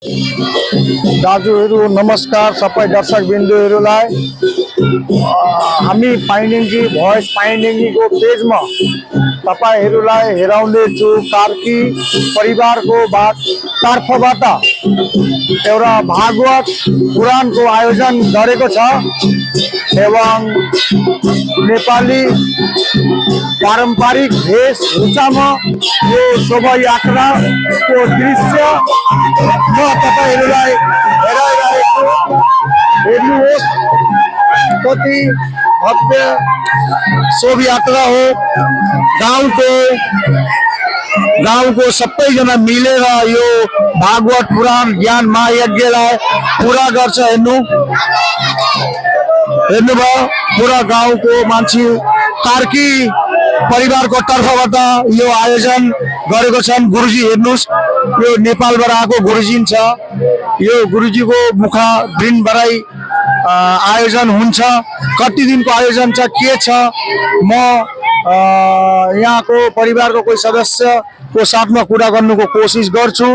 दाजुहरू नमस्कार सबै दर्शकबिन्दुहरूलाई हामी पाइनेङ्गी भोइस पाइनेङ्गीको पेजमा तपाईहरूलाई हेराउँदैछु। कार्की परिवारको तर्फबाट एउटा भागवत पुराणको आयोजन गरेको छ एवं नेपाली पारम्परिक वेशभूषामा यो शोभायात्राको दृश्य म तपाईहरूलाई हेराइरहेको हेर्नुहोस्। कति भव्य शोभायात्रा हो। गाउँको सबैजना मिलेर यो भागवत पुराण ज्ञान महायज्ञलाई पुरा गर्छ। हेर्नुभयो पुरा गाउँको मान्छे कार्की परिवारको तर्फबाट यो आयोजन गरेको छन्। गुरुजी हेर्नुहोस्, यो नेपालबाट आएको गुरुजी छ। यो गुरुजीको मुख दिनभरै आयोजन हुन्छ। कति दिनको आयोजन छ, के छ, म यहाँको परिवारको कोही सदस्यको साथमा कुरा गर्नुको कोसिस गर्छु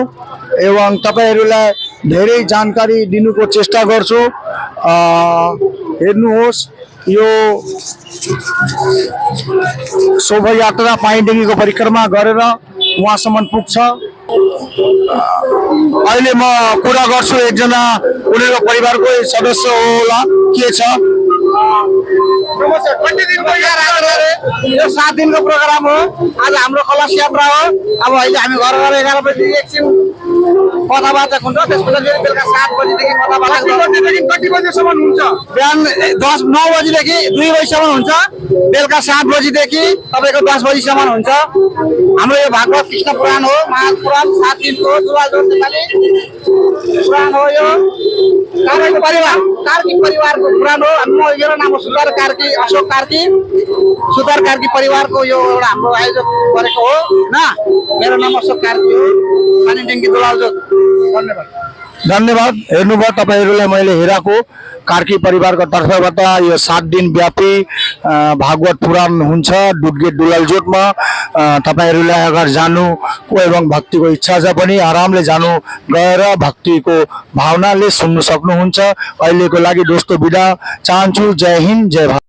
एवं तपाईहरूलाई धेरै जानकारी दिनुको चेष्टा गर्छु। हेर्नुहोस्, यो शोभायात्रा पाइनेङ्गीको परिक्रमा गरेर उहाँसम्म पुग्छ। अहिले म कुरा गर्छु एकजना उनीहरूको परिवारको सदस्य होला, के छ। यो 7 दिनको प्रोग्राम हो। आज हाम्रो कलश यात्रा हो। अब अहिले हामी घर 11 बजी एकछिन कथावार्ता हुन्छ। त्यसपछि बेलुका 7 बजीदेखि कथावार्ता कति बजीसम्म हुन्छ? बिहान 9 बजीदेखि 2 बजीसम्म हुन्छ। बेलुका 7 बजीदेखि तपाईँको 10 बजीसम्म हुन्छ। हाम्रो यो भागवत कृष्ण पुराण हो, महापुराण 7 दिनको जुवाजोर नेपाली पुराण हो। यो कार्की परिवारको पुराण हो। मेरो नाम हो सुधार कार्की, अशोक कार्की, सुधार कार्की परिवारको यो एउटा हाम्रो आयोजक गरेको हो होइन। मेरो नाम अशोक कार्की हो, पानीटेङ्गी दुलालजोत। धन्यवाद। हेर्नुभयो तपाईहरूलाई मैले हेराको कार्की परिवारको तर्फबाट यो 7 दिन व्यापी भागवत पुराण हुन्छ दुधगेट दुलालजोतमा। तपाईहरूलाई अगर जानु एवं भक्तिको इच्छा छ पनि आरामले जानु गएर भक्तिको भावनाले सुन्नु सक्नुहुन्छ। अहिलेको लागि दोस्तो बिदा चाहन्छु। जय हिन्द, जय भारत।